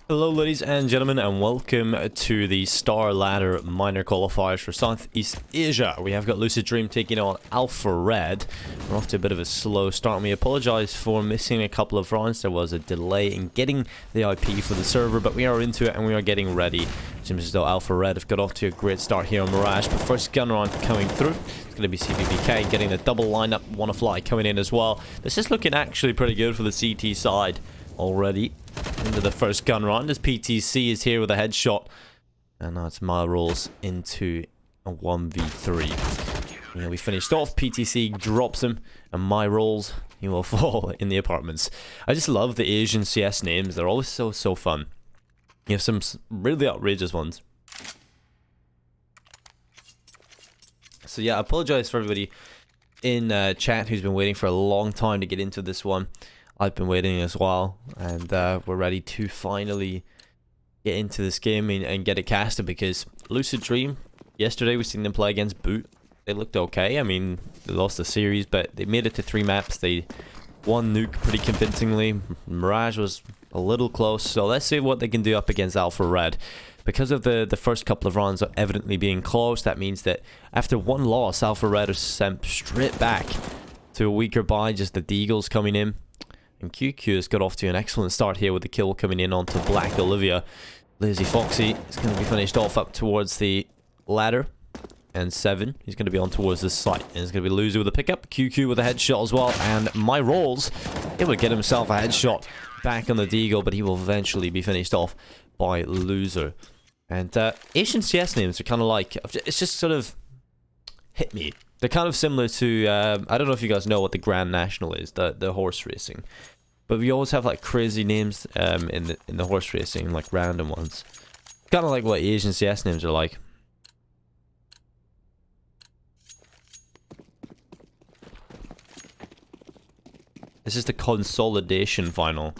Hello ladies and gentlemen, and welcome to the StarLadder minor qualifiers for Southeast Asia. We have got Lucid Dream taking on Alpha Red. We're off to a bit of a slow start, and we apologize for missing a couple of rounds. There was a delay in getting the IP for the server, but we are into it and we are getting ready. It seems as though Alpha Red have got off to a great start here on Mirage, but first gun round coming through. It's going to be CBBK getting the double lineup, Wanna Fly coming in as well. This is looking actually pretty good for the CT side already. Into the first gun round as PTC is here with a headshot, and now it's my rolls into a 1v3. We finished off. PTC drops him, and my rolls, he will fall in the apartments. I just love the Asian CS names. They're always so fun. You have some really outrageous ones. So yeah, I apologize for everybody in chat who's been waiting for a long time to get into this one. I've been waiting as well, and we're ready to finally get into this game and get it casted, because Lucid Dream, yesterday we seen them play against Boot. They looked okay. I mean, they lost the series, but they made it to 3 maps. They won Nuke pretty convincingly. Mirage was a little close, so let's see what they can do up against Alpha Red. Because of the first couple of rounds evidently being close, that means that after one loss, Alpha Red are sent straight back to a weaker buy, just the Deagles coming in. And QQ has got off to an excellent start here with the kill coming in onto Black Olivia. Lazy Foxy is going to be finished off up towards the ladder. And 7, he's going to be on towards the site. And it's going to be Loser with a pickup. QQ with a headshot as well. And my rolls, able to get himself a headshot back on the Deagle, but he will eventually be finished off by Loser. And Asian CS names are kind of like, it's just sort of hit me. They're kind of similar to, I don't know if you guys know what the Grand National is, the horse racing. But we always have like crazy names in the horse racing, like random ones. Kind of like what Asian CS names are like. This is the consolidation final.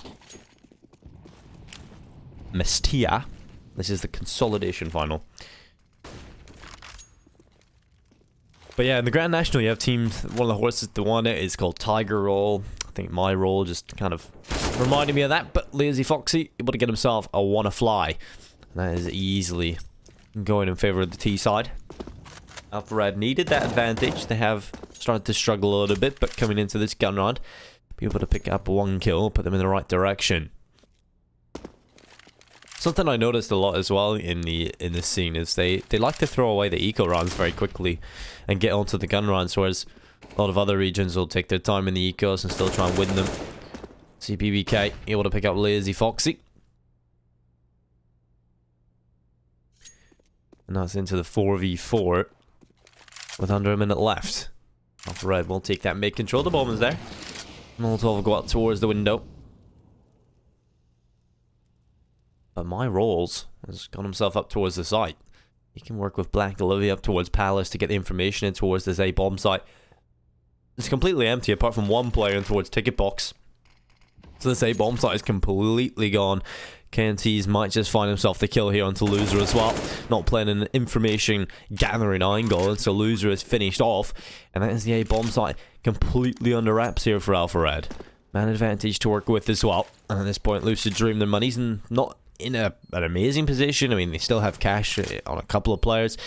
Mestia. This is the consolidation final. But yeah, in the Grand National, you have teams. One of the horses that won it is called Tiger Roll. I think my roll just kind of reminded me of that. But Lazy Foxy able to get himself a Wanna Fly. And that is easily going in favor of the T side. Alpha Red needed that advantage. They have started to struggle a little bit, but coming into this gun round, be able to pick up 1 kill, put them in the right direction. Something I noticed a lot as well in this scene is they like to throw away the eco rounds very quickly and get onto the gun rounds, whereas a lot of other regions will take their time in the ecos and still try and win them. CPBK able to pick up Lazy Foxy. And that's into the 4v4 with under a minute left. Alpha Red will take that mid-control. The bomb is there. Molotov will go up towards the window. But my rolls has got himself up towards the site. He can work with Black Olivia up towards Palace to get the information in towards this A bomb site. It's completely empty apart from one player in towards Ticket Box. So this A bomb site is completely gone. KNTs might just find himself the kill here onto Loser as well. Not playing an information gathering angle, and so Loser is finished off. And that is the A bomb site completely under wraps here for Alpha Red. Man advantage to work with as well. And at this point, Lucid Dream, their money's not in an amazing position. I mean, they still have cash on a couple of players,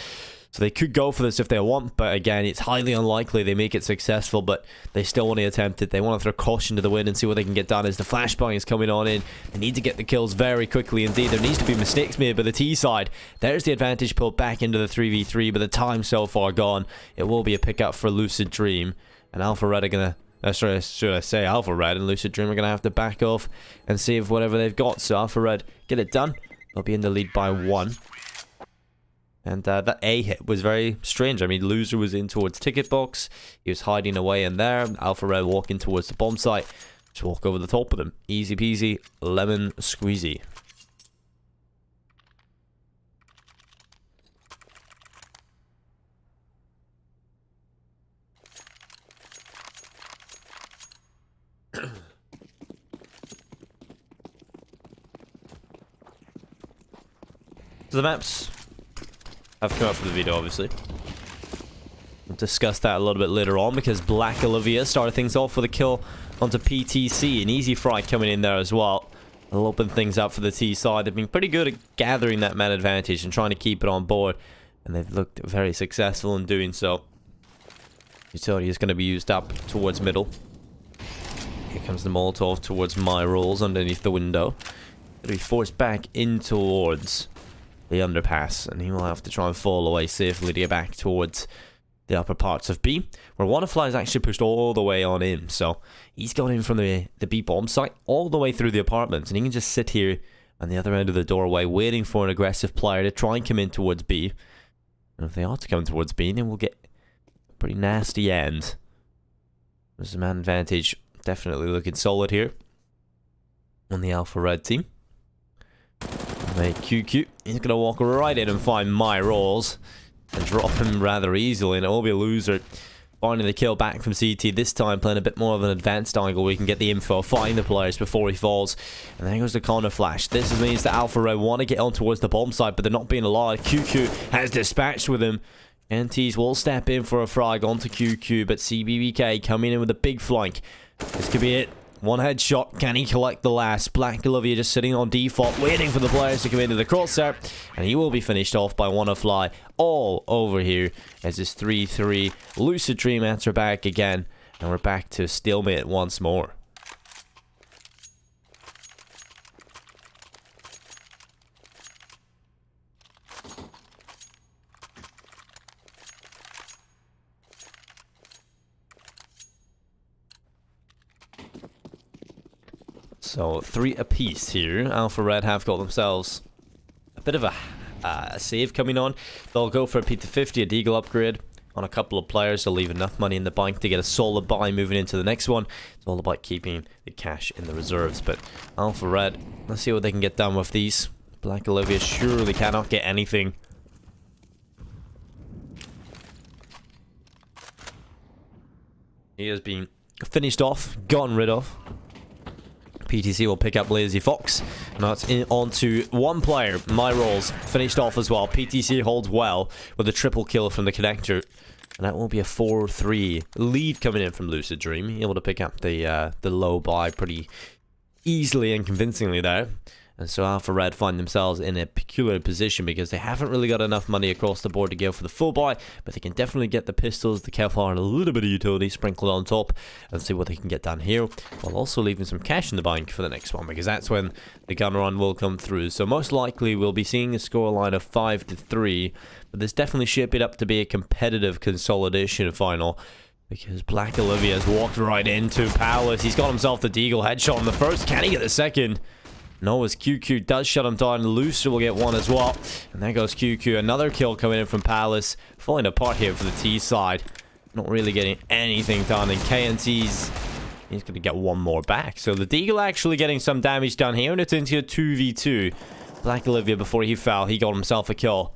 so they could go for this if they want, but again, it's highly unlikely they make it successful, but they still want to attempt it. They want to throw caution to the wind and see what they can get done as the flashbang is coming on in. They need to get the kills very quickly indeed. There needs to be mistakes made by the T side. There's the advantage pulled back into the 3v3, but the time so far gone. It will be a pickup for Lucid Dream, and Alpha Red are going to should I say Alpha Red and Lucid Dream are going to have to back off and save whatever they've got. So Alpha Red get it done. They'll be in the lead by 1. And that A hit was very strange. I mean, Loser was in towards Ticket Box. He was hiding away in there. Alpha Red walking towards the bomb site. Just walk over the top of them. Easy peasy, lemon squeezy. So the maps have come out for the video, obviously. We'll discuss that a little bit later on, because Black Olivia started things off with a kill onto PTC. An easy fry coming in there as well. It'll open things up for the T side. They've been pretty good at gathering that man advantage and trying to keep it on board. And they've looked very successful in doing so. Utility is going to be used up towards middle. Here comes the Molotov towards my rolls underneath the window. Going to be forced back in towards the underpass. And he will have to try and fall away safely to get back towards the upper parts of B, where Wanafly is actually pushed all the way on in. So he's gone in from the B bomb site all the way through the apartments, and he can just sit here on the other end of the doorway waiting for an aggressive player to try and come in towards B. And if they are to come towards B, then we'll get a pretty nasty end. There's a man advantage definitely looking solid here on the Alpha Red team. They QQ, he's going to walk right in and find my rolls and drop him rather easily, and it will be a loser. Finding the kill back from CT, this time playing a bit more of an advanced angle where we can get the info, find the players before he falls. And there goes the corner flash. This means that Alpha Red want to get on towards the bomb site, but they're not being allowed. QQ has dispatched with him. NTs will step in for a frag onto QQ, but CBBK coming in with a big flank. This could be it. One headshot. Can he collect the last? Black Olivia just sitting on default, waiting for the players to come into the crosshair. And he will be finished off by Wanafly all over here as it's 3-3. Lucid Dream answer back again. And we're back to stalemate once more. So 3 apiece here. Alpha Red have got themselves a bit of a save coming on. They'll go for a P250, a Deagle upgrade on a couple of players. They'll leave enough money in the bank to get a solid buy moving into the next one. It's all about keeping the cash in the reserves. But Alpha Red, let's see what they can get done with these. Black Olivia surely cannot get anything. He has been finished off, gotten rid of. PTC will pick up Lazy Fox. Now it's in onto one player. My rolls finished off as well. PTC holds well with a triple kill from the connector. And that will be a 4-3 lead coming in from Lucid Dream. Able to pick up the low buy pretty easily and convincingly there. And so Alpha Red find themselves in a peculiar position because they haven't really got enough money across the board to go for the full buy, but they can definitely get the pistols, the Qualifier, and a little bit of utility sprinkled on top and see what they can get done here, while also leaving some cash in the bank for the next one, because that's when the gun run will come through. So most likely we'll be seeing a scoreline of 5-3, but this definitely shaping up to be a competitive consolidation final. Because Black Olivia has walked right into Palace. He's got himself the Deagle headshot on the first. Can he get the second? No, as QQ does shut him down. Lucid will get one as well. And there goes QQ. Another kill coming in from Palace. Falling apart here for the T side. Not really getting anything done. And KNT's... he's going to get one more back. So the Deagle actually getting some damage done here. And it's into a 2v2. Black Olivia, before he fell, he got himself a kill.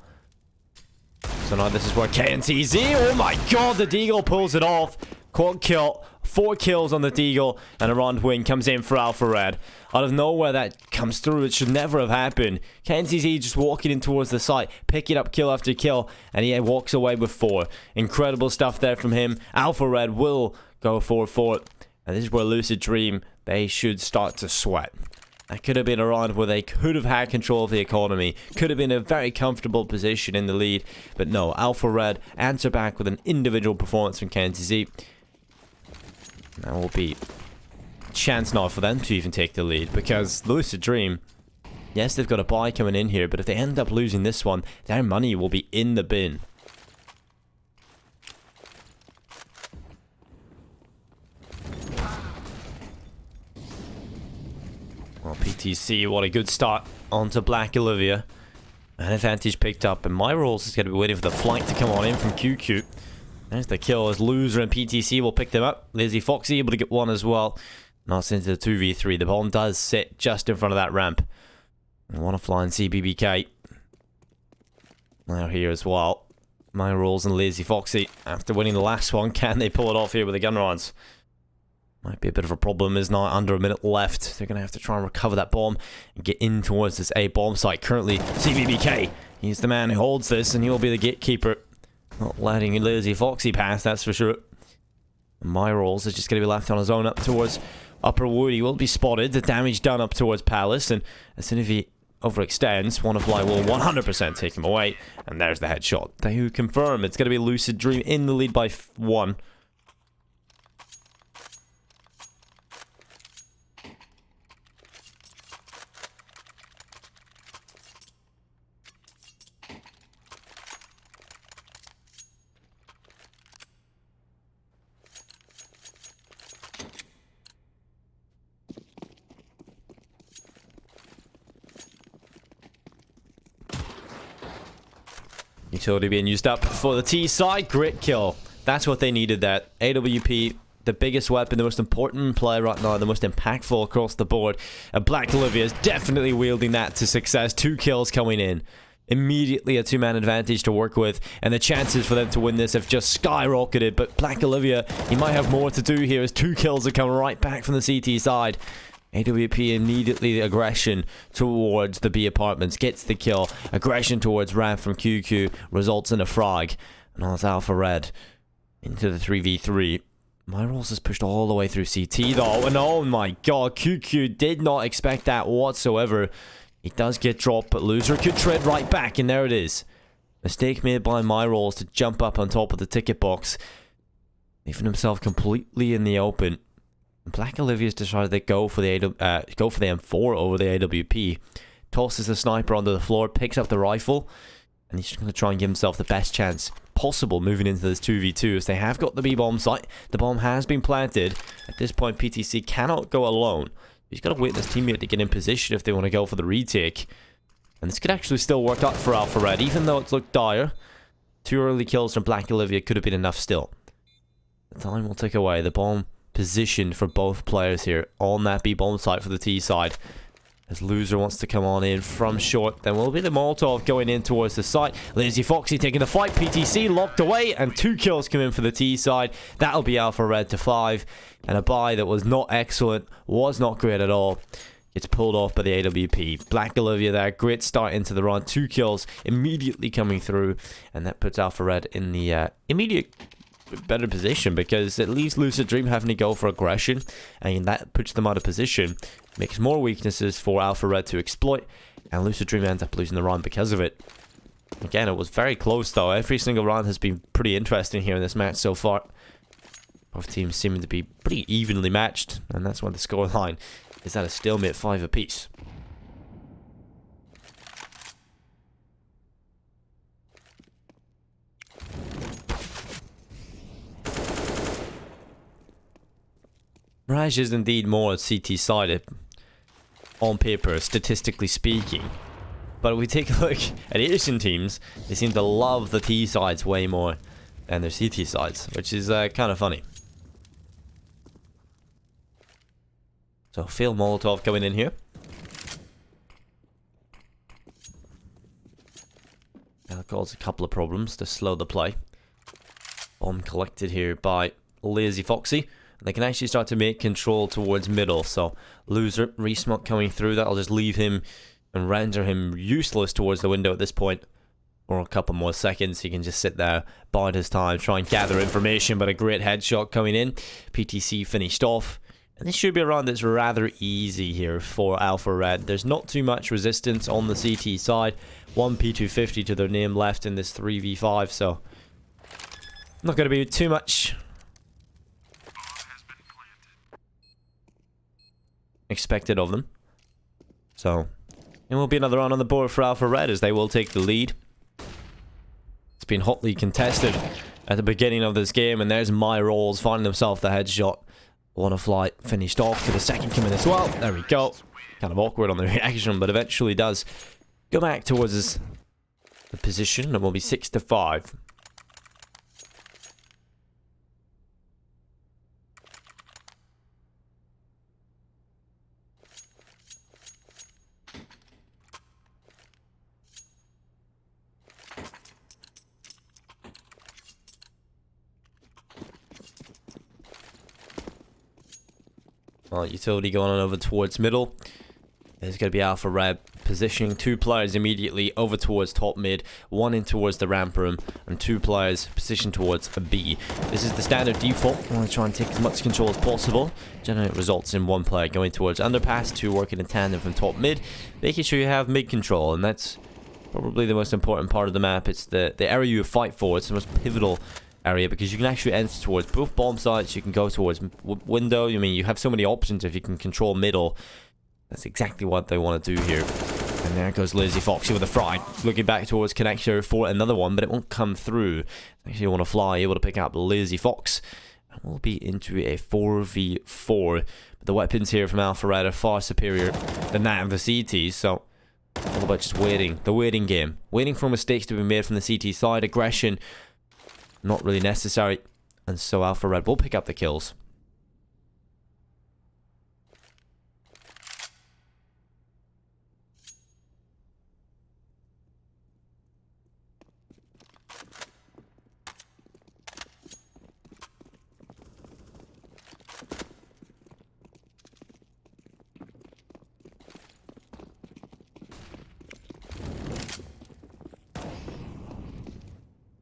So now this is where KNT's in. Oh my god, the Deagle pulls it off. Quad kill. 4 kills on the Deagle, and a round win comes in for Alpha Red. Out of nowhere that comes through. It should never have happened. KNTZ just walking in towards the site, picking up kill after kill, and he walks away with 4. Incredible stuff there from him. Alpha Red will go for it. And this is where Lucid Dream, they should start to sweat. That could have been a round where they could have had control of the economy. Could have been a very comfortable position in the lead. But no, Alpha Red answer back with an individual performance from KNTZ. That will be a chance now for them to even take the lead, because Lucid Dream, yes, they've got a buy coming in here, but if they end up losing this one, their money will be in the bin. Well, PTC, what a good start onto Black Olivia. An advantage picked up, and my rolls is going to be waiting for the flank to come on in from QQ. There's the kill as Loser and PTC will pick them up. Lazy Foxy able to get one as well. Now it's into the 2v3. The bomb does sit just in front of that ramp. I want to fly and CBBK. Now here as well. My rolls and Lazy Foxy. After winning the last one, can they pull it off here with the gun rounds? Might be a bit of a problem. Is now under a minute left. They're going to have to try and recover that bomb and get in towards this A bomb site. Currently, CBBK. He's the man who holds this, and he will be the gatekeeper. Not letting Lazy Foxy pass, that's for sure. My rolls is just going to be left on his own up towards upper wood. He will be spotted. The damage done up towards Palace, and as soon as he overextends, Qualifier will 100% take him away. And there's the headshot. They confirm it's going to be Lucid Dream in the lead by 1. Utility being used up for the T side. Grit kill. That's what they needed. That AWP, the biggest weapon, the most important player right now, the most impactful across the board. And Black Olivia is definitely wielding that to success. 2 kills coming in. Immediately a 2-man advantage to work with. And the chances for them to win this have just skyrocketed. But Black Olivia, he might have more to do here as 2 kills are coming right back from the CT side. AWP immediately the aggression towards the B apartments, gets the kill. Aggression towards Ramp from QQ results in a frag. And now it's Alpha Red into the 3v3. Mirage is pushed all the way through CT though. And oh my god, QQ did not expect that whatsoever. He does get dropped, but Loser could tread right back, and there it is. Mistake made by Mirage to jump up on top of the ticket box, leaving himself completely in the open. Black Olivia's decided to go for the M4 over the AWP. Tosses the sniper onto the floor, picks up the rifle, and he's just going to try and give himself the best chance possible moving into this 2v2 as they have got the B-bomb site. The bomb has been planted. At this point, PTC cannot go alone. He's got to wait his teammate to get in position if they want to go for the retake. And this could actually still work out for Alpha Red, even though it's looked dire. 2 early kills from Black Olivia could have been enough still. The time will tick away. The bomb positioned for both players here on that B-bomb site for the T side. As Loser wants to come on in from short, then will be the Molotov going in towards the site. Lazy Foxy taking the fight. PTC locked away, and 2 kills come in for the T side. That'll be Alpha Red to 5. And a buy that was not excellent, was not great at all. Gets pulled off by the AWP. Black Olivia there, great start into the run. 2 kills immediately coming through, and that puts Alpha Red in the immediate better position, because it leaves Lucid Dream having to go for aggression, and that puts them out of position, makes more weaknesses for Alpha Red to exploit, and Lucid Dream ends up losing the round because of it. Again, it was very close though. Every single round has been pretty interesting here in this match so far. Both teams seeming to be pretty evenly matched, and that's why the scoreline is at a stalemate 5 apiece. Mirage is indeed more CT-sided on paper, statistically speaking. But if we take a look at Asian teams, they seem to love the T sides way more than their CT sides, which is kind of funny. So, Phil Molotov going in here. That caused a couple of problems to slow the play. Bomb collected here by Lazy Foxy. They can actually start to make control towards middle. So, Loser, resmoke coming through. That'll just leave him and render him useless towards the window at this point. For a couple more seconds, he can just sit there, bide his time, try and gather information. But a great headshot coming in. PTC finished off. And this should be a round that's rather easy here for Alpha Red. There's not too much resistance on the CT side. 1 P250 to their name left in this 3v5. So, not going to be too much expected of them. So, it will be another round on the board for Alpha Red as they will take the lead. It's been hotly contested at the beginning of this game, and there's Mirage finding himself the headshot. On a flight, finished off to the second come in as well. There we go. Kind of awkward on the reaction, but eventually does go back towards the position, and will be 6-5. Utility going on over towards middle. There's going to be Alpha Red positioning 2 players immediately over towards top mid, 1 in towards the ramp room, and 2 players positioned towards a B. This is the standard default. I want to try and take as much control as possible. Generally it results in 1 player going towards underpass, 2 working in tandem from top mid, making sure you have mid control, and that's probably the most important part of the map. It's the area you fight for. It's the most pivotal area because you can actually enter towards both bomb sites. You can go towards window. I mean, you have so many options if you can control middle. That's exactly what they want to do here. And there goes Lazy Foxy with a fry. Looking back towards connector for another one, but it won't come through. Actually, you want to fly, able to pick up Lazy Fox. And we'll be into a 4v4. But the weapons here from Alpha Red are far superior than that of the CT. So, all about just waiting. The waiting game. Waiting for mistakes to be made from the CT side. Aggression, not really necessary. And so Alpha Red will pick up the kills.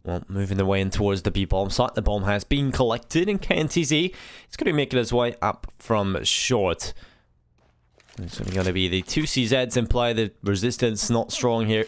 Well, moving the way in towards the B-bomb site. The bomb has been collected in KNTZ. It's going to be making its way up from short. It's only going to be the 2 CZs in play. The resistance not strong here.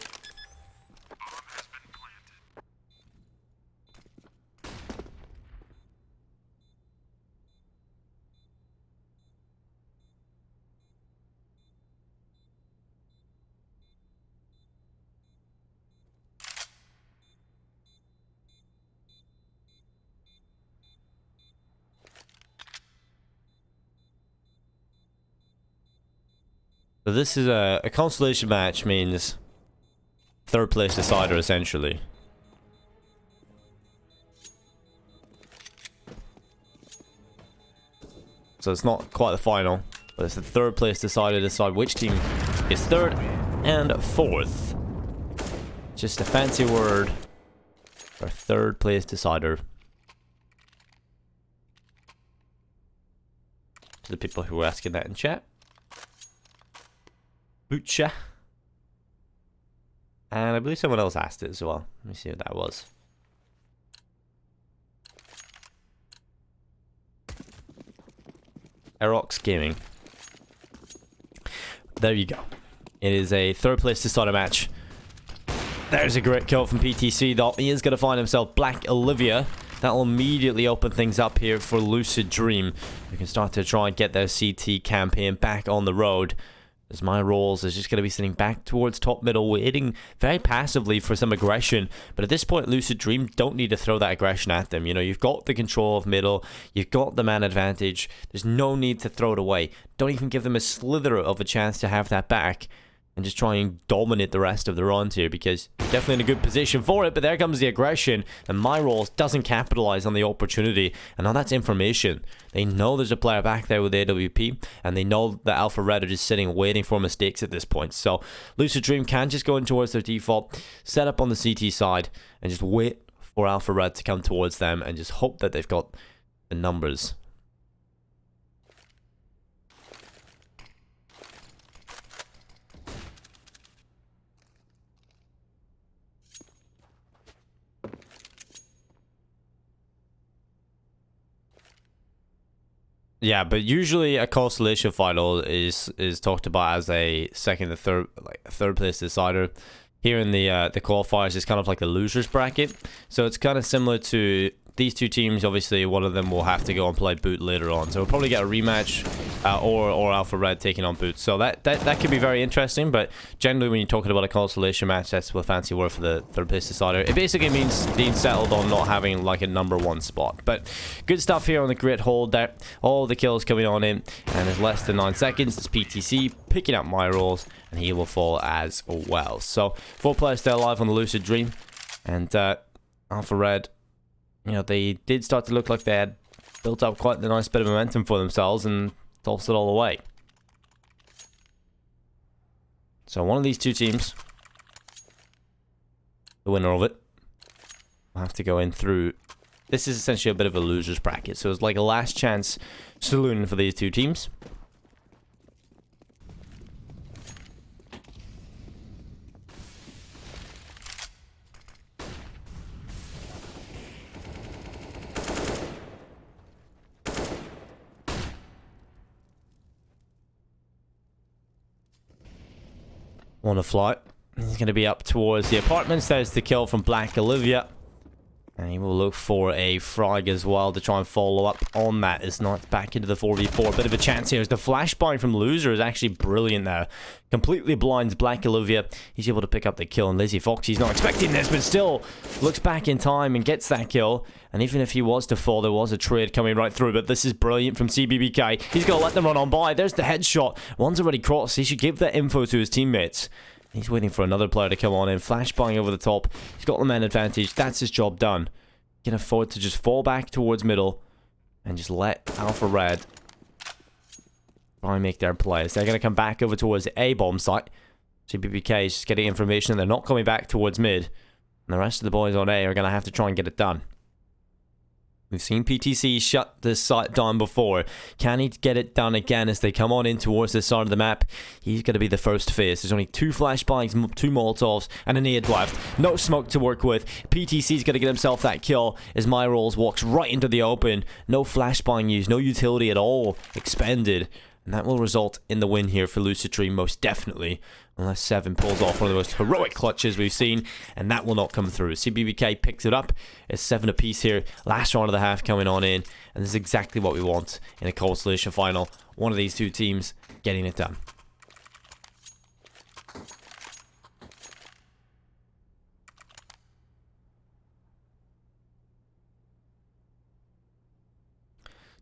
So this is a consolation match, means 3rd place decider essentially. So it's not quite the final, but it's the 3rd place decider to decide which team is 3rd and 4th. Just a fancy word for 3rd place decider. To the people who were asking that in chat. Butcher. And I believe someone else asked it as well. Let me see what that was. Aerox Gaming. There you go. It is a 3rd place decider match. There's a great kill from PTC though. He is going to find himself Black Olivia. That will immediately open things up here for Lucid Dream. We can start to try and get their CT campaign back on the road. As my roles is just going to be sitting back towards top middle, waiting very passively for some aggression. But at this point, Lucid Dream don't need to throw that aggression at them. You know, you've got the control of middle, you've got the man advantage. There's no need to throw it away. Don't even give them a slither of a chance to have that back. And just try and dominate the rest of the round here, because you're definitely in a good position for it. But there comes the aggression, and my roles doesn't capitalize on the opportunity. And now that's information. They know there's a player back there with AWP, and they know that Alpha Red are just sitting waiting for mistakes at this point. So Lucid Dream can just go in towards their default, set up on the CT side, and just wait for Alpha Red to come towards them, and just hope that they've got the numbers. Yeah, but usually a consolation final is talked about as a 2nd to 3rd, like 3rd place decider. Here in the qualifiers, it's kind of like the losers bracket. So it's kind of similar to these 2 teams. Obviously, one of them will have to go and play Boot later on. So we'll probably get a rematch, or Alpha Red taking on Boot. So that could be very interesting. But generally, when you're talking about a consolation match, that's the fancy word for the 3rd place decider. It basically means being settled on not having like a #1 spot. But good stuff here on the grid hold there. All the kills coming on in, and there's less than 9 seconds. It's PTC picking up my rolls, and he will fall as well. So 4 players still alive on the Lucid Dream, and Alpha Red, you know, they did start to look like they had built up quite a nice bit of momentum for themselves and tossed it all away. So one of these 2 teams, the winner of it, will have to go in through. This is essentially a bit of a loser's bracket. So it's like a last chance saloon for these 2 teams. On a flight. He's going to be up towards the apartments. There's the kill from Black Olivia. And he will look for a frag as well to try and follow up on that. It's not back into the 4v4. Bit of a chance here as the flashbang from Loser is actually brilliant there. Completely blinds Black Olivia. He's able to pick up the kill. And Lizzie Fox, he's not expecting this, but still looks back in time and gets that kill. And even if he was to fall, there was a trade coming right through. But this is brilliant from CBBK. He's going to let them run on by. There's the headshot. One's already crossed. He should give that info to his teammates. He's waiting for another player to come on in. Flashbang over the top. He's got the man advantage. That's his job done. He can afford to just fall back towards middle and just let Alpha Red try and make their plays. They're going to come back over towards the A bomb site. CBBK is just getting information and they're not coming back towards mid. And the rest of the boys on A are going to have to try and get it done. We've seen PTC shut this site down before. Can he get it done again as they come on in towards this side of the map? He's going to be the first face. There's only 2 flashbangs, 2 molotovs, and a nade left. No smoke to work with. PTC's going to get himself that kill as MyRolls walks right into the open. No flashbang used, no utility at all expended. And that will result in the win here for Lucid Dream, most definitely. Unless 7 pulls off one of the most heroic clutches we've seen. And that will not come through. CBBK picks it up. It's 7 apiece here. Last round of the half coming on in. And this is exactly what we want in a Constellation final. One of these 2 teams getting it done.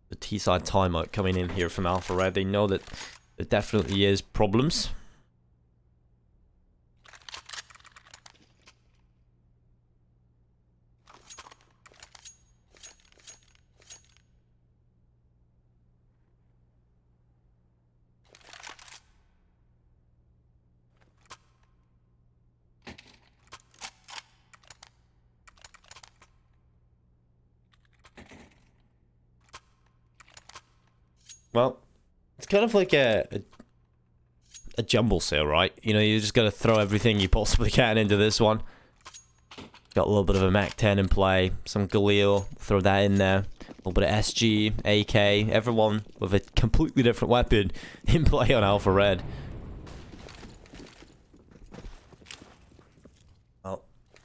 The T-side timeout coming in here from Alpha Red. They know that there definitely is problems. Well, it's kind of like a jumble sale, right? You know, you just got to throw everything you possibly can into this one. Got a little bit of a Mac 10 in play, some Galil, throw that in there. A little bit of SG, AK, everyone with a completely different weapon in play on Alpha Red. Well,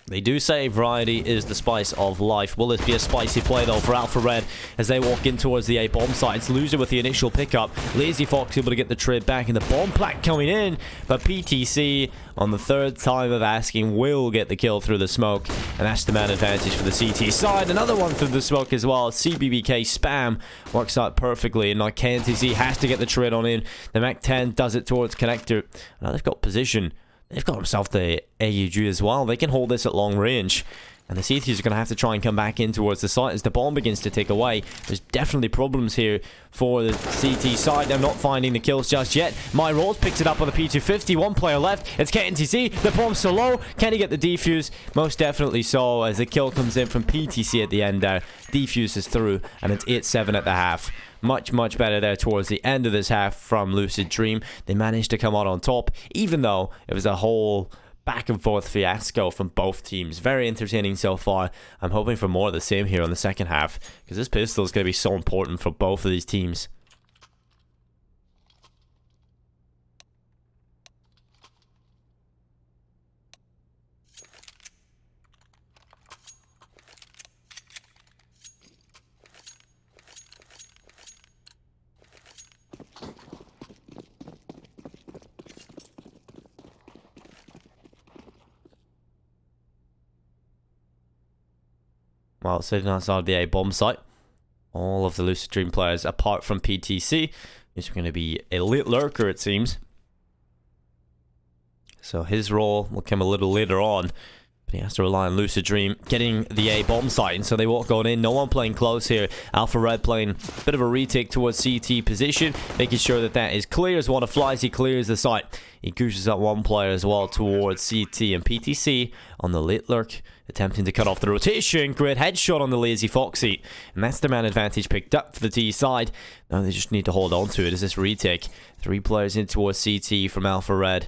they do say variety is the spice of life. Will this be a spicy play, though, for Alpha Red as they walk in towards the A bomb site? It's Loser with the initial pickup. Lazy Fox able to get the trade back, and the bomb plaque coming in. But PTC, on the 3rd time of asking, will get the kill through the smoke. And that's the man advantage for the CT side. Another one through the smoke as well. CBBK spam works out perfectly. And now KNTC has to get the trade on in. The Mac 10 does it towards connector. Now they've got position. They've got themselves the AUG as well. They can hold this at long range. And the CTs are going to have to try and come back in towards the site as the bomb begins to take away. There's definitely problems here for the CT side. They're not finding the kills just yet. MyRolls picks it up on the P250. 1 player left. It's KNTC. The bomb's so low. Can he get the defuse? Most definitely so, as the kill comes in from PTC at the end there. Defuse is through, and it's 8-7 at the half. Much, much better there towards the end of this half from Lucid Dream. They managed to come out on top, even though it was a whole back and forth fiasco from both teams. Very entertaining so far. I'm hoping for more of the same here on the second half, because this pistol is going to be so important for both of these teams. While sitting outside the A bomb site, all of the Lucid Dream players, apart from PTC, is going to be a late lurker, it seems. So his role will come a little later on, but he has to rely on Lucid Dream getting the A bomb site, and so they walk on in. No one playing close here. Alpha Red playing a bit of a retake towards CT position, making sure that that is clear. As one of flies, he clears the site. He gooses up one player as well towards CT, and PTC on the late lurk, attempting to cut off the rotation. Great headshot on the Lazy Foxy, and that's the man advantage picked up for the T side. Now they just need to hold on to it as this retake. 3 players in towards CT from Alpha Red.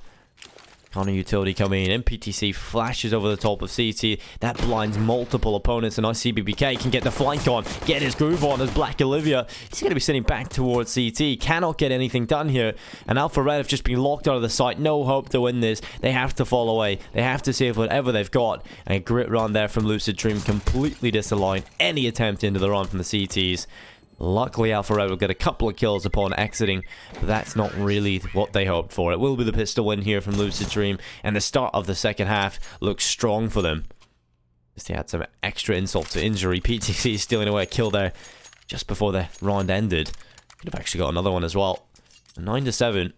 Counter utility coming in. PTC flashes over the top of CT. That blinds multiple opponents, and now CBBK can get the flank on, get his groove on as Black Olivia. He's going to be sitting back towards CT. Cannot get anything done here. And Alpha Red have just been locked out of the site. No hope to win this. They have to fall away. They have to save whatever they've got. And a grit run there from Lucid Dream completely disallowing any attempt into the run from the CTs. Luckily, Alpha Red will get a couple of kills upon exiting, but that's not really what they hoped for. It will be the pistol win here from Lucid Dream, and the start of the second half looks strong for them. They had some extra insult to injury. PTC stealing away a kill there just before the round ended. Could have actually got another one as well. 9-7.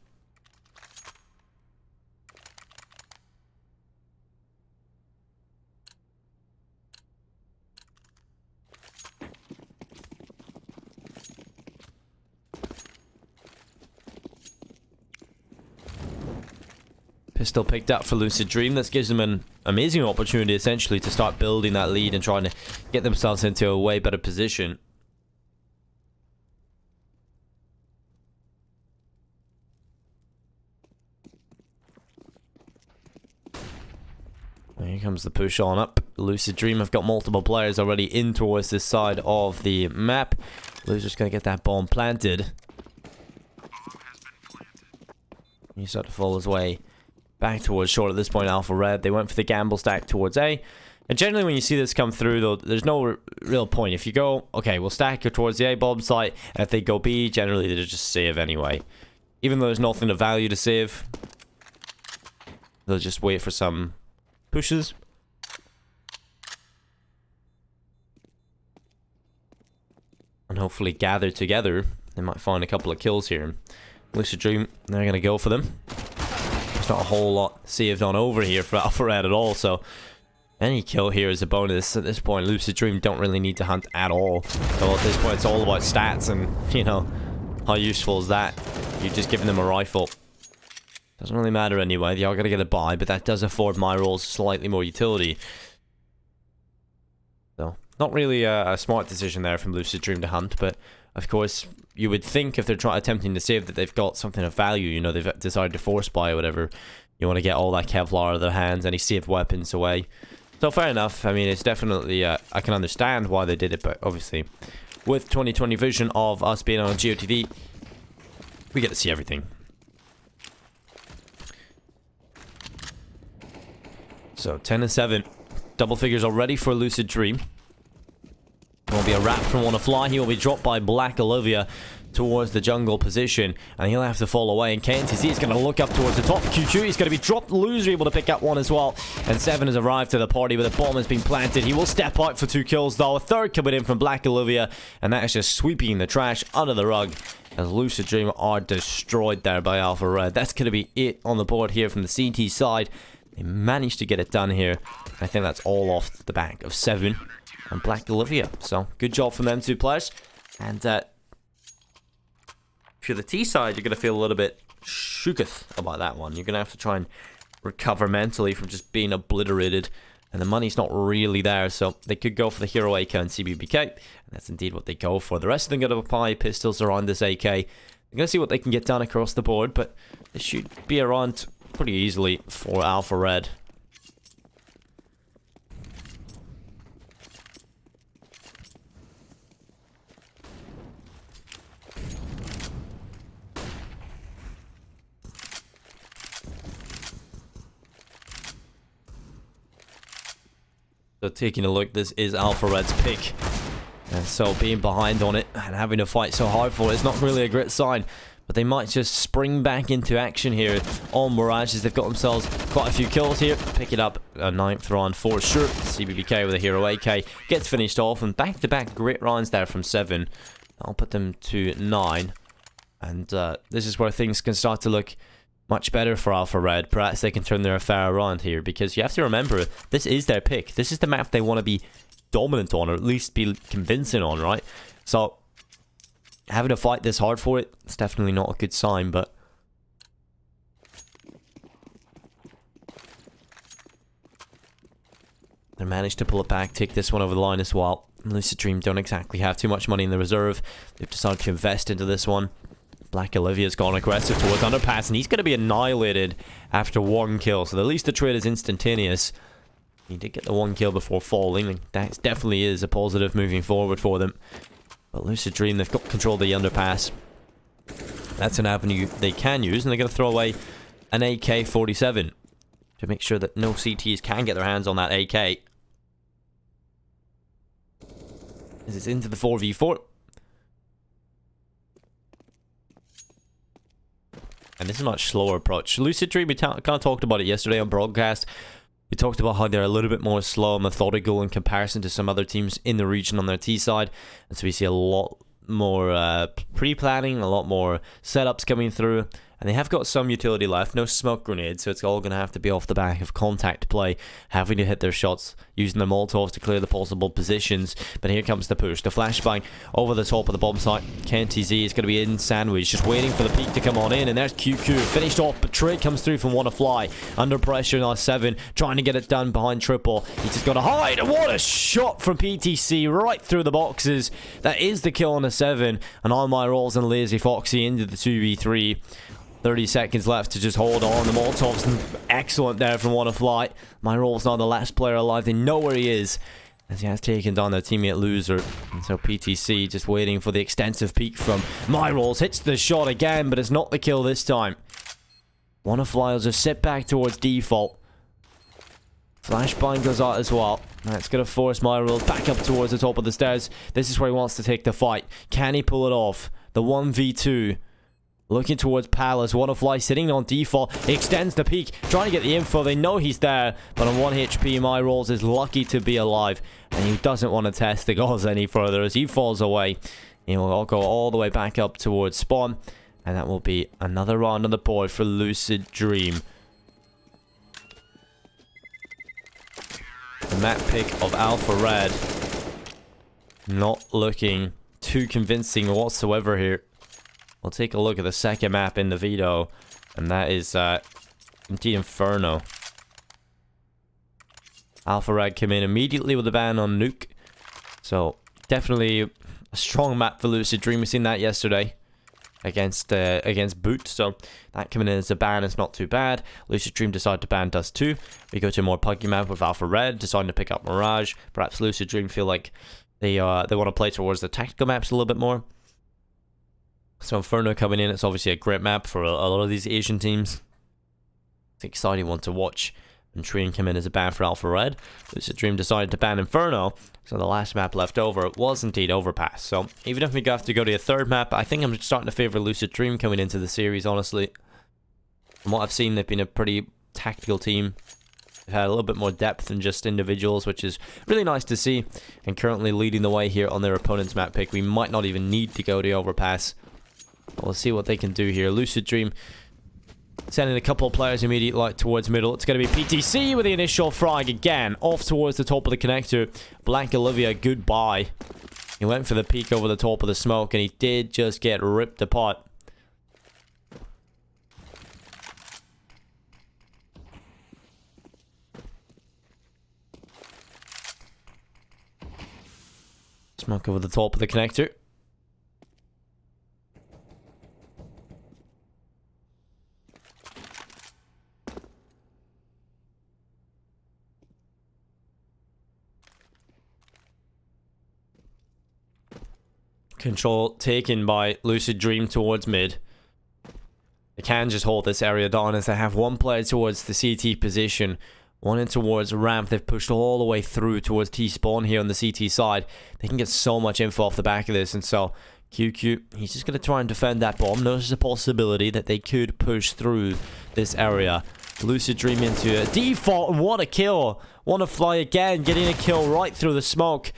Pistol picked up for Lucid Dream. This gives them an amazing opportunity, essentially, to start building that lead and trying to get themselves into a way better position. Here comes the push on up. Lucid Dream have got multiple players already in towards this side of the map. Loser's going to get that bomb planted. He started to fall his way back towards short at this point. Alpha Red, they went for the gamble stack towards A. And generally when you see this come through, though, there's no real point. If you go, okay, we'll stack it towards the A bomb site, and if they go B, generally they just save anyway. Even though there's nothing of value to save, they'll just wait for some pushes. And hopefully gather together. They might find a couple of kills here. Lucid Dream, they're going to go for them. There's not a whole lot saved on over here for Alpha Red at all, so any kill here is a bonus. At this point, Lucid Dream don't really need to hunt at all. So at this point, it's all about stats, and, you know, how useful is that? You're just giving them a rifle. Doesn't really matter anyway. They are going to get a buy, but that does afford my rolls slightly more utility. So, not really a smart decision there from Lucid Dream to hunt, but of course, you would think if they're attempting to save that they've got something of value. You know, they've decided to force buy or whatever. You want to get all that Kevlar out of their hands, any saved weapons away. So fair enough. I mean, it's definitely, I can understand why they did it, but obviously, with 2020 vision of us being on GOTV, we get to see everything. So 10-7, double figures already for Lucid Dream. It will be a wrap from Wanna-Fly. He will be dropped by Black Olivia towards the jungle position, and he'll have to fall away. And KNTZ is going to look up towards the top. QQ is going to be dropped. Loser able to pick up one as well. And 7 has arrived to the party, but the bomb has been planted. He will step out for 2 kills, though. A third coming in from Black Olivia, and that is just sweeping the trash under the rug as Lucid Dream are destroyed there by Alpha Red. That's going to be it on the board here from the CT side. They managed to get it done here. I think that's all off the back of 7 and Black Olivia. So, good job from them two players. And if you're the T side, you're going to feel a little bit shooketh about that one. You're going to have to try and recover mentally from just being obliterated. And the money's not really there, so they could go for the Hero AK and CBBK. And that's indeed what they go for. The rest of them going to apply pistols around this AK. They're going to see what they can get done across the board, but they should be around pretty easily for Alpha Red. So taking a look, this is Alpha Red's pick. And so being behind on it and having to fight so hard for it is not really a great sign. But they might just spring back into action here on Mirage as they've got themselves quite a few kills here. Pick it up a 9th round for sure. CBBK with a Hero AK gets finished off, and back-to-back great rounds there from 7. I'll put them to 9. And this is where things can start to look much better for Alpha Red. Perhaps they can turn their affair around here, because you have to remember, this is their pick. This is the map they want to be dominant on, or at least be convincing on, right? So having to fight this hard for it, it's definitely not a good sign, but they managed to pull it back, take this one over the line as well. Lucid Dream don't exactly have too much money in the reserve. They've decided to invest into this one. Black Olivia's gone aggressive towards underpass, and he's going to be annihilated after 1 kill. So at least the trade is instantaneous. He did get the 1 kill before falling, and that definitely is a positive moving forward for them. But Lucid Dream, they've got control of the underpass. That's an avenue they can use, and they're going to throw away an AK-47 to make sure that no CTs can get their hands on that AK. As it's into the 4v4. And this is a much slower approach. Lucid Dream, we kind of talked about it yesterday on broadcast. We talked about how they're a little bit more slow and methodical in comparison to some other teams in the region on their T side. And so we see a lot more pre-planning, a lot more setups coming through. And they have got some utility left, no smoke grenades, so it's all going to have to be off the back of contact play, having to hit their shots, using the Molotovs to clear the possible positions. But here comes the push, the flashbang over the top of the bomb site. KNTZ is going to be in sandwich, just waiting for the peak to come on in, and there's QQ, finished off, but trade comes through from Wanna under pressure now, 7, trying to get it done behind triple. He's just got to hide, and what a shot from PTC, right through the boxes. That is the kill on a 7, and on my rolls and Lazy Foxy into the 2v3. 30 seconds left to just hold on. The Molotov's excellent there from Wanna. My roll's now the last player alive. They know where he is, as he has taken down their teammate Loser. And so PTC just waiting for the extensive peek from My Rolls. Hits the shot again, but it's not the kill this time. Wanna will just sit back towards default. Flashbang goes out as well. That's going to force My Rolls back up towards the top of the stairs. This is where he wants to take the fight. Can he pull it off? The 1v2. Looking towards Palace, Wanna sitting on default, he extends the peak, trying to get the info, they know he's there, but on 1 HP, My Rolls is lucky to be alive, and he doesn't want to test the goals any further as he falls away. He will go all the way back up towards spawn, and that will be another round on the board for Lucid Dream. The map pick of Alpha Red, not looking too convincing whatsoever here. We'll take a look at the second map in the veto, and that is the Inferno. Alpha Red came in immediately with a ban on Nuke, so definitely a strong map for Lucid Dream. We've seen that yesterday against Boot, so that coming in as a ban is not too bad. Lucid Dream decided to ban Dust 2. We go to a more puggy map with Alpha Red, deciding to pick up Mirage. Perhaps Lucid Dream feel like they want to play towards the tactical maps a little bit more. So Inferno coming in, it's obviously a great map for a lot of these Asian teams. It's an exciting one to watch. And Train came in as a ban for Alpha Red. Lucid Dream decided to ban Inferno, so the last map left over was indeed Overpass. So even if we have to go to a third map, I think I'm starting to favour Lucid Dream coming into the series, honestly. From what I've seen, they've been a pretty tactical team. They've had a little bit more depth than just individuals, which is really nice to see. And currently leading the way here on their opponent's map pick. We might not even need to go to Overpass. We'll see what they can do here. Lucid Dream sending a couple of players immediately towards middle. It's going to be PTC with the initial frag again. Off towards the top of the connector. Black Olivia, goodbye. He went for the peek over the top of the smoke, and he did just get ripped apart. Smoke over the top of the connector. Control taken by Lucid Dream towards mid. They can just hold this area down as they have one player towards the CT position, one in towards ramp. They've pushed all the way through towards T-spawn here on the CT side. They can get so much info off the back of this, and so QQ, he's just going to try and defend that bomb. There's a possibility that they could push through this area. Lucid Dream into a default, and what a kill! Wanna again, getting a kill right through the smoke.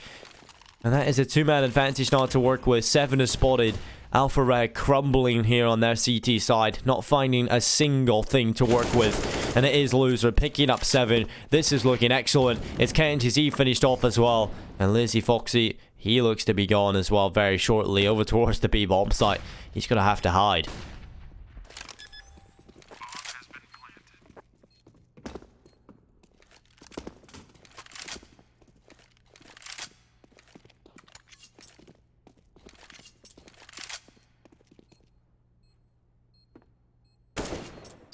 And that is a 2-man advantage now to work with. 7 is spotted. Alpha Red crumbling here on their CT side. Not finding a single thing to work with. And it is Loser picking up 7. This is looking excellent. It's KNTZ finished off as well. And Lazy Foxy, he looks to be gone as well very shortly over towards the B-bomb site. He's going to have to hide.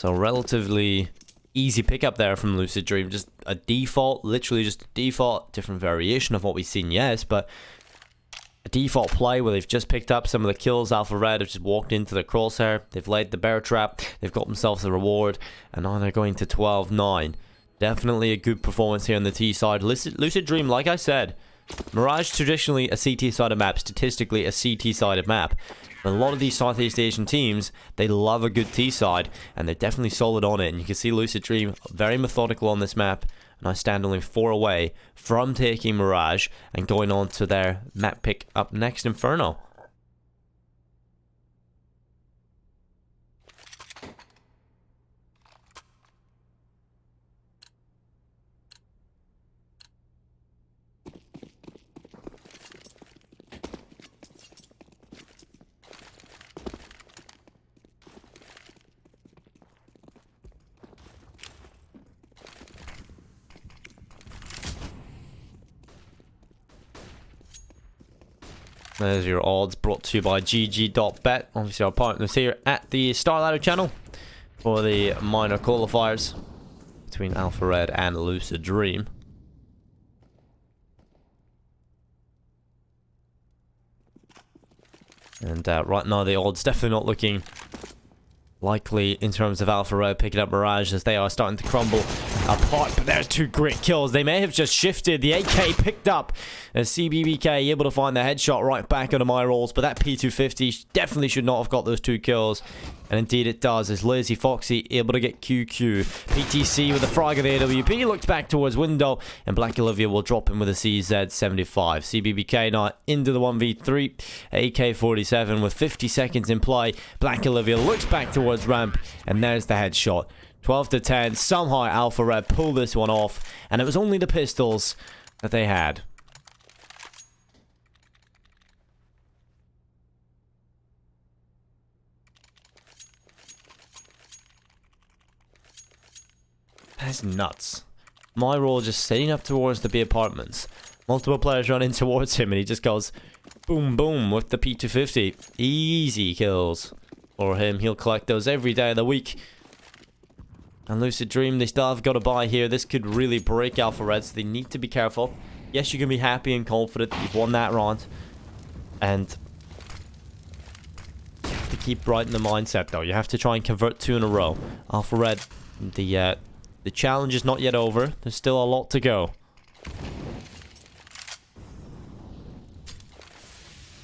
So relatively easy pickup there from Lucid Dream. Just a default, literally just a default, different variation of what we've seen, yes, but a default play where they've just picked up some of the kills. Alpha Red have just walked into the crosshair. They've laid the bear trap. They've got themselves a reward, and now they're going to 12-9. Definitely a good performance here on the T side. Lucid Dream, like I said, Mirage traditionally a CT-sided map, statistically a CT-sided map. A lot of these Southeast Asian teams, they love a good T-side, and they're definitely solid on it. And you can see Lucid Dream very methodical on this map, and I stand only 4 away from taking Mirage and going on to their map pick up next, Inferno. There's your odds brought to you by GG.bet. Obviously our partners here at the StarLadder channel for the minor qualifiers between Alpha Red and Lucid Dream. And right now the odds definitely not looking likely in terms of Alpha Red picking up Mirage, as they are starting to crumble apart. But there's 2 great kills. They may have just shifted. The AK picked up as CBBK able to find the headshot right back onto my rolls, but that P250 definitely should not have got those 2 kills. And indeed it does, as Lazy Foxy able to get QQ. PTC with a frag of the AWP, looks back towards window, and Black Olivia will drop him with a CZ75. CBBK now into the 1v3. AK-47 with 50 seconds in play. Black Olivia looks back towards ramp, and there's the headshot. 12-10, somehow Alpha Red pulled this one off, and it was only the pistols that they had. That's nuts. My roll just sitting up towards the B apartments. Multiple players running towards him, and he just goes boom boom with the P250. Easy kills for him. He'll collect those every day of the week. And Lucid Dream, they still have got to buy here. This could really break Alpha Red, so they need to be careful. Yes, you can be happy and confident that you've won that round. And you have to keep right in the mindset, though. You have to try and convert 2 in a row. Alpha Red, the challenge is not yet over. There's still a lot to go.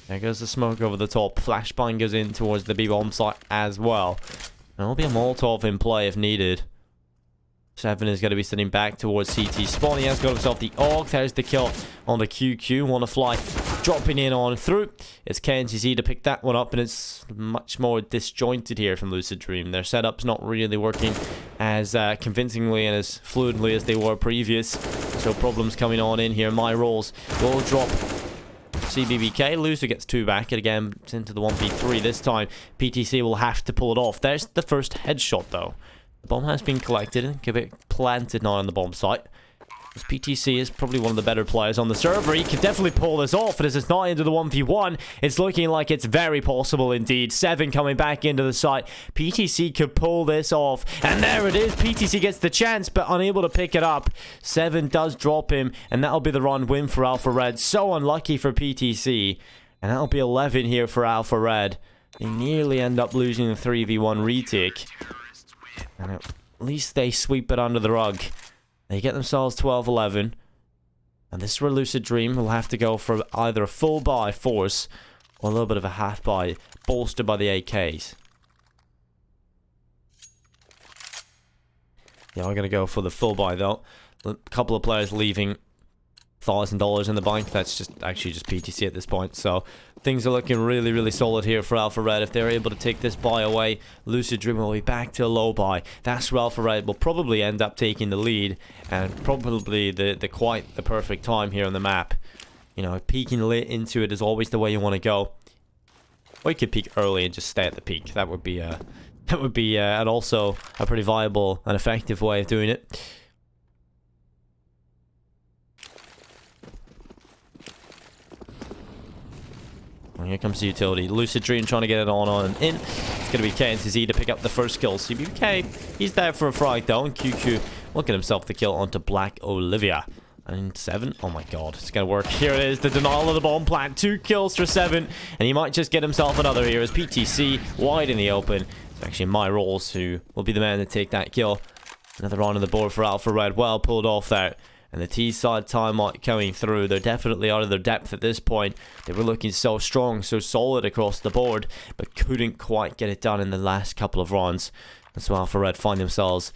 There goes the smoke over the top. Flashbang goes in towards the B-bomb site as well. And there'll be a Molotov in play if needed. 7 is going to be sitting back towards CT spawn. He has got himself the AUG. There's the kill on the QQ. Want to fly. Dropping in on through. It's KNCZ to pick that one up, and it's much more disjointed here from Lucid Dream. Their setup's not really working as convincingly and as fluidly as they were previous. So problems coming on in here. My rolls will drop CBBK. Loser gets 2 back. And again, it's into the 1v3 this time. PTC will have to pull it off. There's the first headshot, though. The bomb has been collected and can be planted now on the bomb site. This PTC is probably one of the better players on the server. He can definitely pull this off, and as it's not into the 1v1, it's looking like it's very possible indeed. 7 coming back into the site. PTC could pull this off, and there it is. PTC gets the chance, but unable to pick it up. 7 does drop him, and that'll be the round win for Alpha Red. So unlucky for PTC, and that'll be 11 here for Alpha Red. They nearly end up losing the 3v1 retake. And at least they sweep it under the rug. They get themselves 12-11. And this is where Lucid Dream will have to go for either a full buy force or a little bit of a half buy, bolstered by the AKs. They are going to go for the full buy, though. A couple of players leaving $1,000 in the bank. That's just actually just PTC at this point. So things are looking really, really solid here for Alpha Red. If they're able to take this buy away, Lucid Dream will be back to a low buy. That's where Alpha Red will probably end up taking the lead, and probably the quite the perfect time here on the map. You know, peeking late into it is always the way you want to go. Or you could peek early and just stay at the peak. That would be and also a pretty viable and effective way of doing it. Well, here comes the utility. Lucid Dream trying to get it on and in. It's going to be KNTZ to pick up the first kill. CBBK, he's there for a frag though, and QQ will get himself the kill onto Black Olivia. And 7, oh my god, it's going to work. Here it is, the denial of the bomb plant. 2 kills for 7, and he might just get himself another here as PTC wide in the open. It's actually My Rolls who will be the man to take that kill. Another round on the board for Alpha Red, well pulled off there. And the T-side timeout coming through. They're definitely out of their depth at this point. They were looking so strong, so solid across the board, but couldn't quite get it done in the last couple of rounds. And so Alpha Red find themselves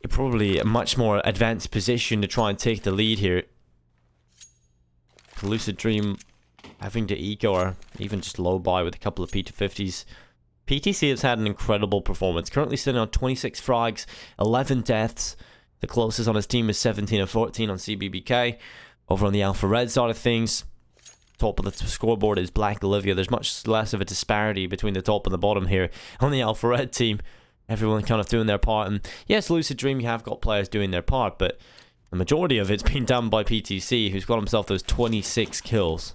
in probably a much more advanced position to try and take the lead here. Lucid Dream having to eco or even just low buy with a couple of P250s. PTC has had an incredible performance. Currently sitting on 26 frags, 11 deaths. The closest on his team is 17 and 14 on CBBK. Over on the Alpha Red side of things, top of the scoreboard is Black Olivia. There's much less of a disparity between the top and the bottom here. On the Alpha Red team, everyone kind of doing their part. And yes, Lucid Dream, you have got players doing their part, but the majority of it's been done by PTC, who's got himself those 26 kills.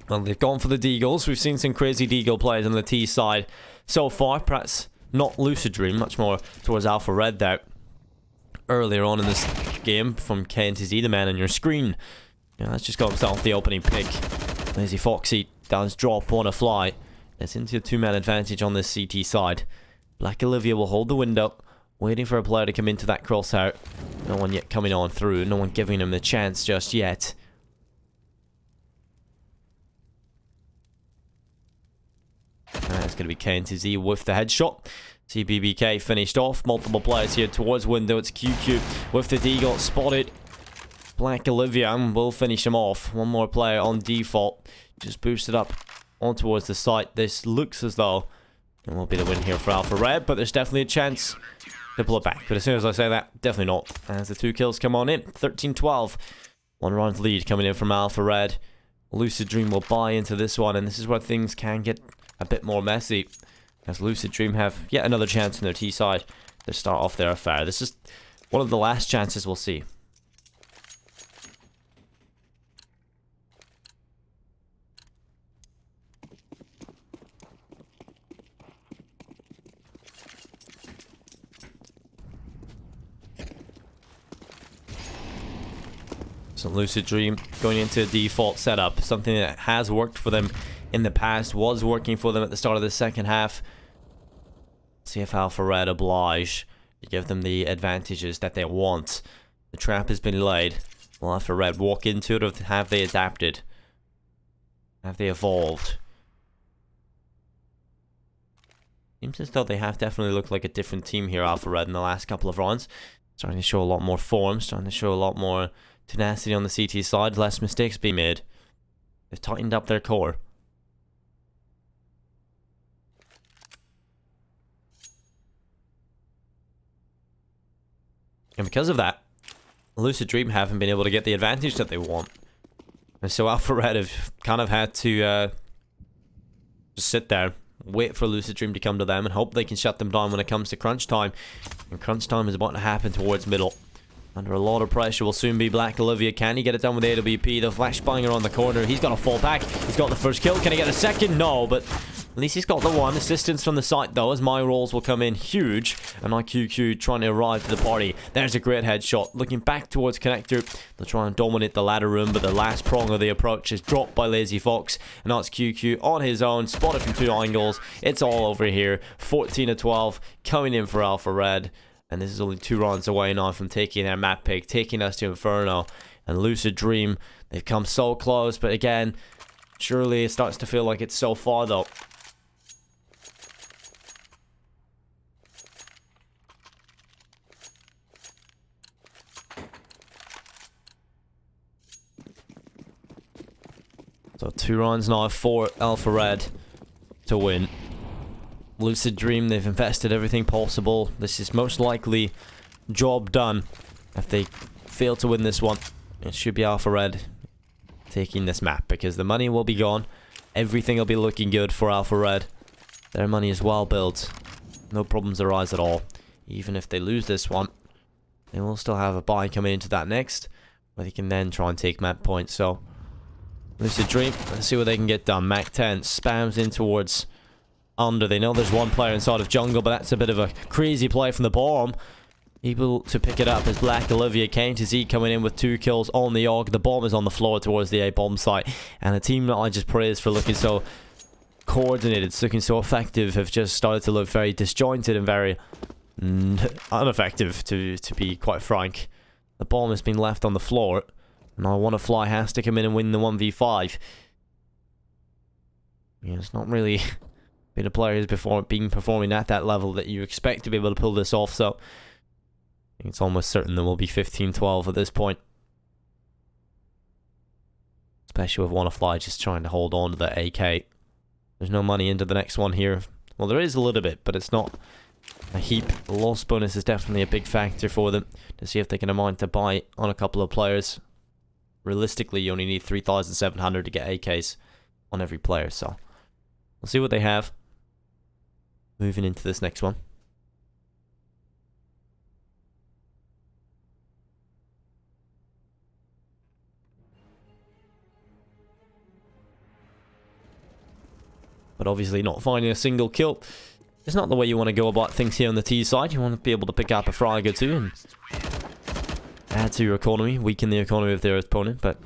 Well, they've gone for the Deagles. We've seen some crazy Deagle players on the T side so far. Perhaps not Lucid Dream, much more towards Alpha Red there. Earlier on in this game from KNTZ, the man on your screen. Yeah, that's just got himself the opening pick. Lazy Foxy does drop on a fly. It's into a 2-man advantage on this CT side. Black Olivia will hold the window, waiting for a player to come into that crosshair. No one yet coming on through. No one giving him the chance just yet. It's going to be KNTZ with the headshot. CBBK finished off. Multiple players here towards window. It's QQ with the Deagle spotted. Black Olivia will finish him off. One more player on default. Just boosted up on towards the site. This looks as though it will be the win here for Alpha Red, but there's definitely a chance to pull it back. But as soon as I say that, definitely not. As the 2 kills come on in. 13-12. 1 round lead coming in from Alpha Red. Lucid Dream will buy into this one, and this is where things can get a bit more messy, as Lucid Dream have yet another chance in their T side to start off their affair. This is one of the last chances we'll see. So Lucid Dream going into a default setup, something that has worked for them in the past, was working for them at the start of the second half. See if Alpha Red oblige to give them the advantages that they want. The trap has been laid. Will Alpha Red walk into it, or have they adapted? Have they evolved? Seems as though they have definitely looked like a different team here, Alpha Red, in the last couple of rounds. Starting to show a lot more form, starting to show a lot more tenacity on the CT side, less mistakes being made. They've tightened up their core. And because of that, Lucid Dream haven't been able to get the advantage that they want. And so Alpha Red have kind of had to just sit there, wait for Lucid Dream to come to them, and hope they can shut them down when it comes to crunch time. And crunch time is about to happen towards middle. Under a lot of pressure will soon be Black Olivia. Can he get it done with AWP? The flash banger on the corner. He's got to fall back. He's got the first kill. Can he get a second? No, but at least he's got the one. Assistance from the site, though, as My Rolls will come in huge. And now QQ trying to arrive to the party. There's a great headshot. Looking back towards Connector. They'll try and dominate the ladder room, but the last prong of the approach is dropped by Lazy Fox. And now it's QQ on his own. Spotted from 2 angles. It's all over here. 14-12 coming in for Alpha Red. And this is only 2 rounds away now from taking their map pick, taking us to Inferno. And Lucid Dream, they've come so close, but again, surely it starts to feel like it's so far though. So 2 rounds now for Alpha Red to win. Lucid Dream, they've invested everything possible. This is most likely job done. If they fail to win this one, it should be Alpha Red taking this map, because the money will be gone. Everything will be looking good for Alpha Red. Their money is well built. No problems arise at all. Even if they lose this one, they will still have a buy coming into that next. But they can then try and take map points. So Lucid Dream, let's see what they can get done. Mac 10 spams in towards under. They know there's one player inside of jungle, but that's a bit of a crazy play from the bomb. Able to pick it up as Black Olivia came to Z coming in with 2 kills on the AUG. The bomb is on the floor towards the A bomb site. And a team that I just praised for looking so coordinated, it's looking so effective, have just started to look very disjointed and very ineffective, to be quite frank. The bomb has been left on the floor. And I want to fly has to come in and win the 1v5. Yeah, it's not really been a player who's been performing at that level that you expect to be able to pull this off, so I think it's almost certain there will be 15-12 at this point. Especially with Wanna just trying to hold on to the AK. There's no money into the next one here. Well, there is a little bit, but it's not a heap. The loss bonus is definitely a big factor for them to see if they can amount to buy on a couple of players. Realistically, you only need 3,700 to get AKs on every player, so we'll see what they have. Moving into this next one. But obviously not finding a single kill. It's not the way you want to go about things here on the T side. You want to be able to pick up a frag or two and add to your economy, weaken the economy of their opponent, but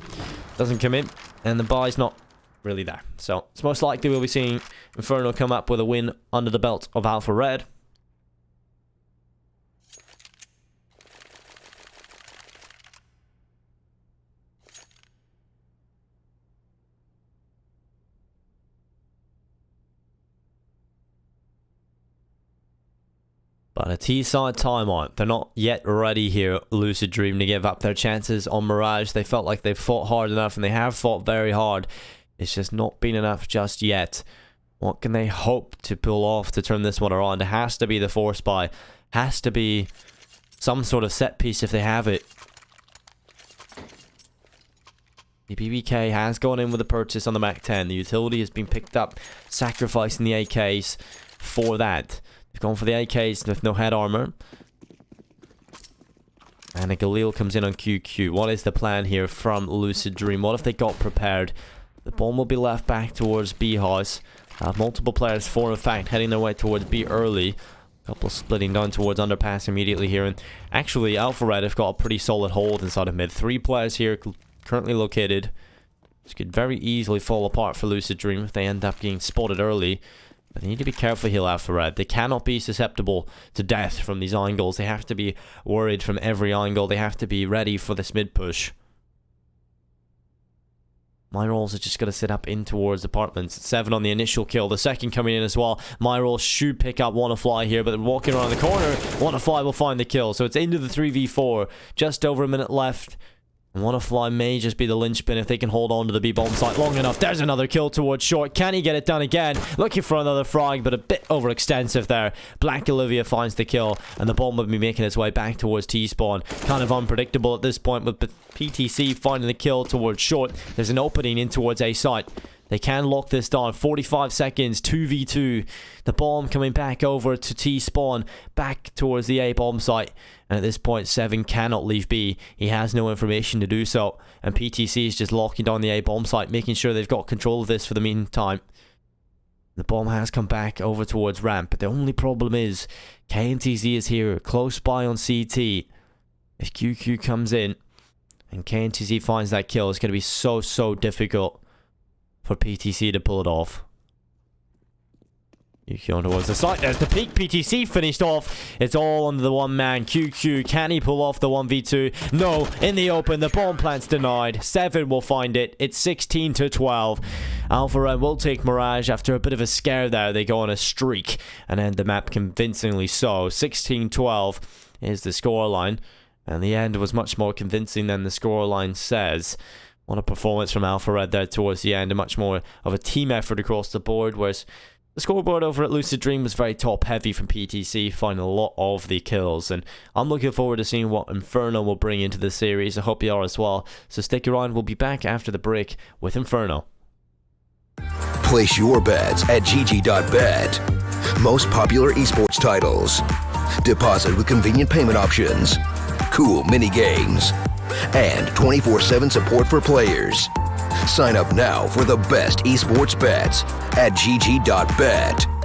doesn't come in, and the buy's not really there. So it's most likely we'll be seeing Inferno come up with a win under the belt of Alpha Red. But a T-side timeout. They're not yet ready here, Lucid Dream, to give up their chances on Mirage. They felt like they've fought hard enough, and they have fought very hard. It's just not been enough just yet. What can they hope to pull off to turn this one around? It has to be the force buy. Has to be some sort of set piece if they have it. The BBK has gone in with a purchase on the Mac 10. The utility has been picked up, sacrificing the AKs for that. They've gone for the AKs with no head armor. And a Galil comes in on QQ. What is the plan here from Lucid Dream? What if they got prepared? The bomb will be left back towards B house. Multiple players, 4 in fact, heading their way towards B early. A couple splitting down towards underpass immediately here. And actually, Alpha Red have got a pretty solid hold inside of mid. 3 players here currently located. This could very easily fall apart for Lucid Dream if they end up getting spotted early. But they need to be careful here, Alpha Red. They cannot be susceptible to death from these angles. They have to be worried from every angle. They have to be ready for this mid push. My rolls are just going to sit up in towards apartments. 7 on the initial kill. The second coming in as well. My rolls should pick up Wanna here, but walking around the corner, Wanna will find the kill. So it's into the 3v4. Just over a minute left. And Wanna may just be the linchpin if they can hold on to the B-bomb site long enough. There's another kill towards short. Can he get it done again? Looking for another frag, but a bit overextensive there. Black Olivia finds the kill, and the bomb will be making its way back towards T-spawn. Kind of unpredictable at this point, with PTC finding the kill towards short. There's an opening in towards A site. They can lock this down. 45 seconds, 2v2. The bomb coming back over to T-spawn, back towards the A bomb site. And at this point, 7 cannot leave B. He has no information to do so. And PTC is just locking down the A bomb site, making sure they've got control of this for the meantime. The bomb has come back over towards ramp, but the only problem is KNTZ is here, close by on CT. If QQ comes in and KNTZ finds that kill, it's going to be so difficult for PTC to pull it off. QQ on towards the site. There's the peak. PTC finished off. It's all under the one man. QQ, can he pull off the 1v2? No, in the open. The bomb plant's denied. 7 will find it. It's 16-12. Alpha Red will take Mirage after a bit of a scare there. They go on a streak and end the map convincingly so. 16-12 is the scoreline. And the end was much more convincing than the scoreline says. What a performance from Alpha Red there towards the end. And much more of a team effort across the board, whereas the scoreboard over at Lucid Dream was very top heavy from PTC, finding a lot of the kills, and I'm looking forward to seeing what Inferno will bring into the series. I hope you are as well, so stick around. We'll be back after the break with Inferno. Place your bets at gg.bet. Most popular esports titles. Deposit with convenient payment options. Cool mini games. and 24/7 support for players. Sign up now for the best esports bets at gg.bet.